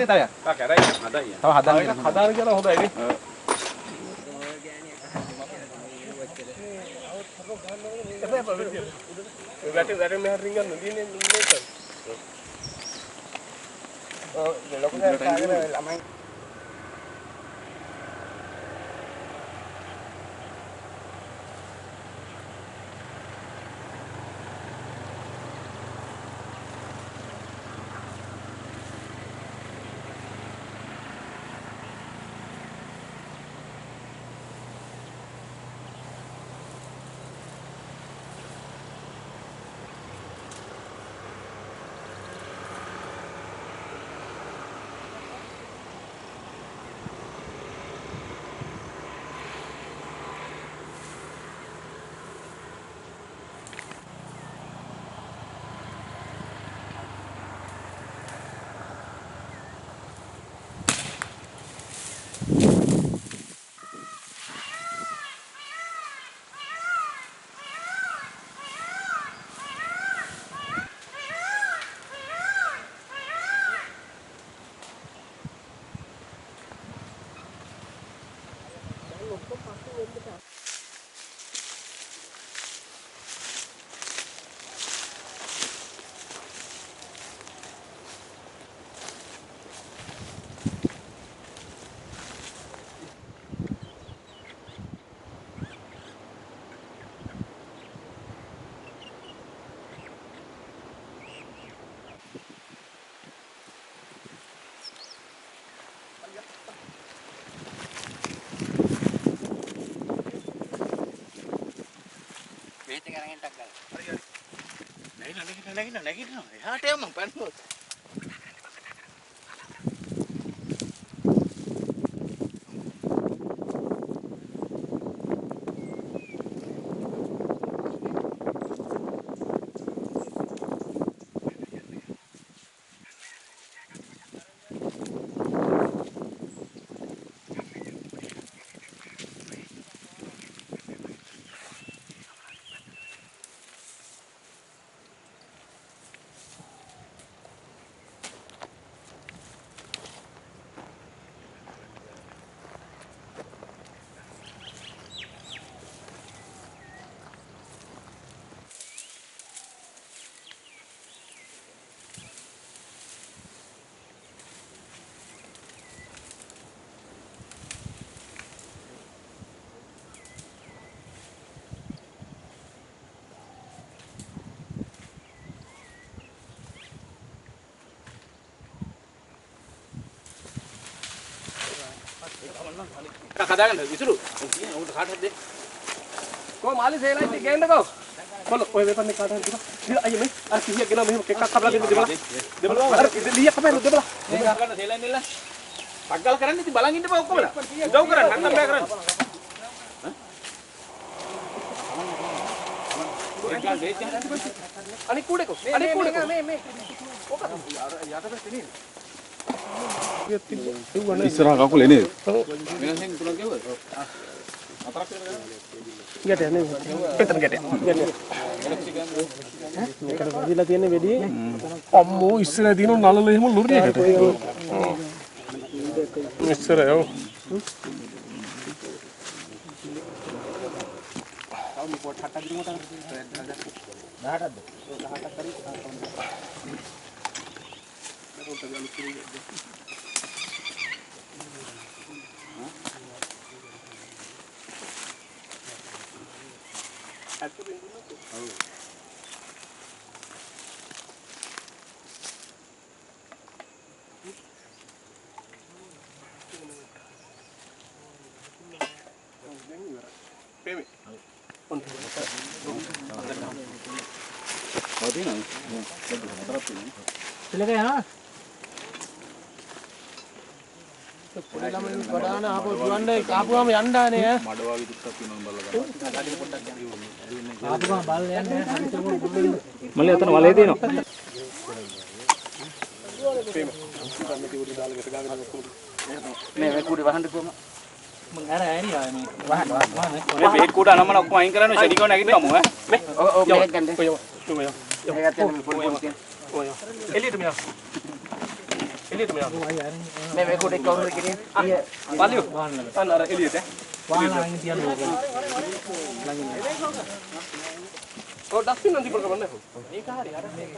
නැත්තේ තවයක්. තා කැරයි හදයි. තව හදන්න හදාන කියලා හොඳයි නේ. වැටෙන් මෙහා රින්ගන්න දිනේ මේක. ලොකු සාගෙන ළමයි Bete karangin tanggal. Lagi. Ya, dia emang penuh. කදාගන්න විසුරු. උන්ට කාටද දෙන්න. කොහොම මාළි සේලයිට් එක ගේන්නකෝ. කොල්ල ඔය වෙපන්නේ කාටද කියලා. දිලා අයියේ මේ අර කීයක් ගෙනා මෙහෙම එකක් කපලා දෙන්න දෙබලා. දෙබලා අර ලීයක් කපලා දෙබලා. මේ ගන්න සේලයින් නෙල්ල. පග්ගල් කරන්න ඉතින් බලන් ඉන්න බෑ ඔක්කොමලා. උදව් කරන්න නැත්නම් බෑ කරන්න. අනික් කුඩේකෝ. මේ. ඔක යට නේ. ඉස්සරහ කකුල එන්නේ. වෙනසෙන් තුනක් ගෙවුවද? හතරක් ගැට යන්නේ. පෙතන ගැට. මේකට වදිලා තියෙන වෙඩියේ අම්මෝ ඉස්සරහ තියෙන නලල එහෙම ලොරියකට. ඉස්සරහ යෝ. තාම පොට හටක් දිනු මට 18ක්ද? 18ක් කරි. Sila kaya ha? පොඩි ළමයි වඩාන ආපහු දුවන්නේ ආපුවම යන්න නේ මඩවා විදුක්ක් තියෙනවා බලලා ආපුවම බල්ල යන්නේ මල්ලේ අතන වලේ තියෙනවා මේ කුඩේ වහන්න කොහම මම අර ඇණි ආ මේ වහන්න මේ කුඩ නමන ඔක්කොම අයින් කරන්න ෂෙඩිකෝ නැගිටවමු ඈ මේ ඔව් මේක ගන්න ඔය එලියට මෙයා එළියටම යන්න. මේ කුඩේ කවුරුද කියන්නේ? පල්ලියෝ. අන්න අර එළියට. වාහනයෙන් තියන්න ඕක. ඔය ඩස්බින් නම් දීපල කරන්නේ. මේක හරි අර මේක.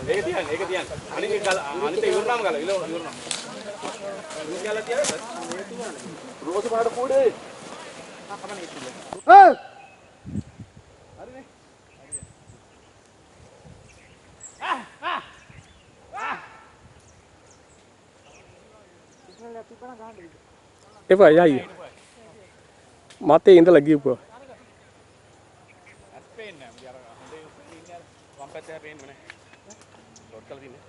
ඒක තියන්න. අනිත් ඉවරනම ගාලා ඉවරනම. ඉවරලා තියන්න. රෝස පාට කෝඩේ. එපා යයි. මතේ ඉඳලා ගියපුවා. පේන්නේ නැහැ. අර හොඳේ ඉන්නේ වම් පැත්තේ පේන්නේ නැහැ. ඩොට් කරලා තින්නේ.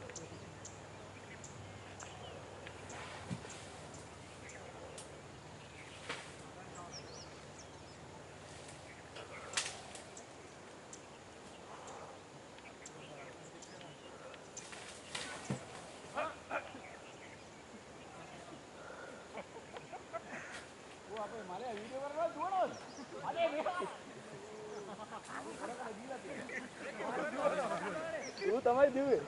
ඌ තමයි දිවේ.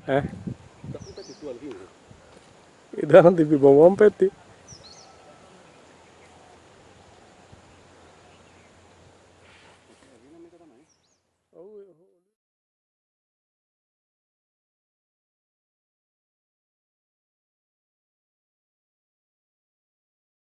ඈ ඉදාන තිබි බොම්බම් පැත්තේ. ඔව්